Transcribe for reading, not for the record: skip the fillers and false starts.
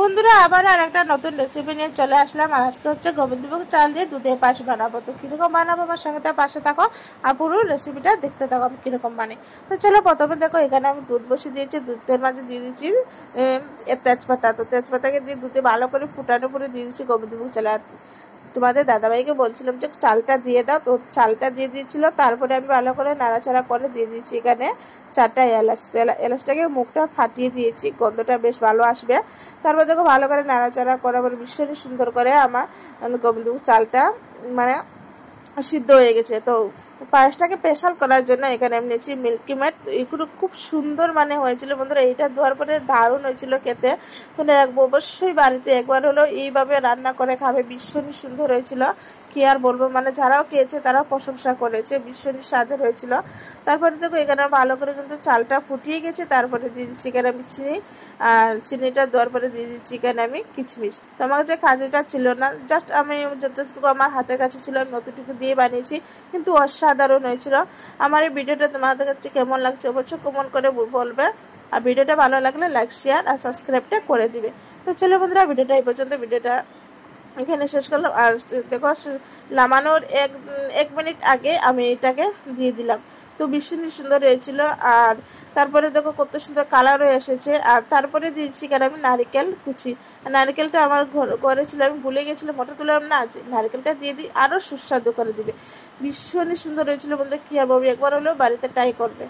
বন্ধুরা আবার আর একটা নতুন রেসিপি নিয়ে চলে আসলাম। আর আজকে হচ্ছে গোবিন্দভোগ চাল দিয়ে দুধের পায়েস বানাবো। তো কীরকম বানাবো আমার সঙ্গে তার পাশে থাকো আর পুরো রেসিপিটা দেখতে থাকো আমি কীরকম বানাই। তো চলো প্রথমে দেখো এখানে আমি দুধ বসিয়ে দিয়েছি, দুধের মাঝে দিয়ে দিচ্ছি তেজপাতা। তো তেজপাতাকে দিয়ে দুধে ভালো করে ফুটানো পরে দিয়ে দিচ্ছি গোবিন্দভোগ চাল। আর তোমাদের দাদাভাইকে বলছিলাম যে চালটা দিয়ে দাও, তো চালটা দিয়ে দিয়েছিল। তারপরে আমি ভালো করে নাড়াচাড়া করে দিয়ে দিচ্ছি এখানে 4টা এলাচ। এলাচটাকে মুখটা ফাটিয়ে দিয়েছি, গন্ধটা বেশ ভালো আসবে। তারপর দেখো ভালো করে নাড়াচাড়া করার পর ভীষণই সুন্দর করে আমার গোবিন্দভোগ চালটা মানে সিদ্ধ হয়ে গেছে। তো পায়েসটাকে স্পেশাল করার জন্য এখানে আমি নিয়েছি মিল্কি মেড। এগুলো খুব সুন্দর মানে হয়েছিল বন্ধুরা, এইটা দেওয়ার পরে দারুণ হয়েছিল খেতে। তো অবশ্যই বাড়িতে একবার হলো এইভাবে রান্না করে খাবে, ভীষণই সুন্দর হয়েছিল। কি আর বলবো, মানে যারাও খেয়েছে তারাও প্রশংসা করেছে, ভীষণই স্বাদের হয়েছিল। তারপরে দেখো এখানে ভালো করে কিন্তু চালটা ফুটিয়ে গেছে। তারপরে দিয়ে দিচ্ছি এখানে আমি চিনি, আর চিনিটা দেওয়ার পরে দিয়ে দিচ্ছি এখানে আমি কিশমিশ। তো আমার যে কাজুটা ছিল না, জাস্ট আমি যতটুকু আমার হাতের কাছে ছিল আমি অতটুকু দিয়ে বানিয়েছি, কিন্তু অসাধারণ হয়েছিল। আমার এই ভিডিওটা তোমাদের কাছে কেমন লাগছে অবশ্যই কমেন্ট করে বলবে। আর ভিডিওটা ভালো লাগলে লাইক শেয়ার আর সাবস্ক্রাইবটা করে দিবে। তো চলো বন্ধুরা ভিডিওটা এই পর্যন্ত, ভিডিওটা এখানে শেষ করলাম। আর দেখো নামানোর এক মিনিট আগে আমি এটাকে দিয়ে দিলাম। তো ভীষণই সুন্দর হয়েছিল। আর তারপরে দেখো কত সুন্দর কালারও এসেছে। আর তারপরে দিয়েছি কেন আমি নারিকেল কুচি। নারিকেলটা আমার ঘরে ছিল, আমি ভুলে গেছিলাম, মোটা তুললাম না, নারিকেলটা দিয়ে দিই আরও সুস্বাদু করে দিবে। ভীষণই সুন্দর হয়েছিল বন্ধুরা, কী আর বলবো, একবার হলেও বাড়িতে ট্রাই করবে।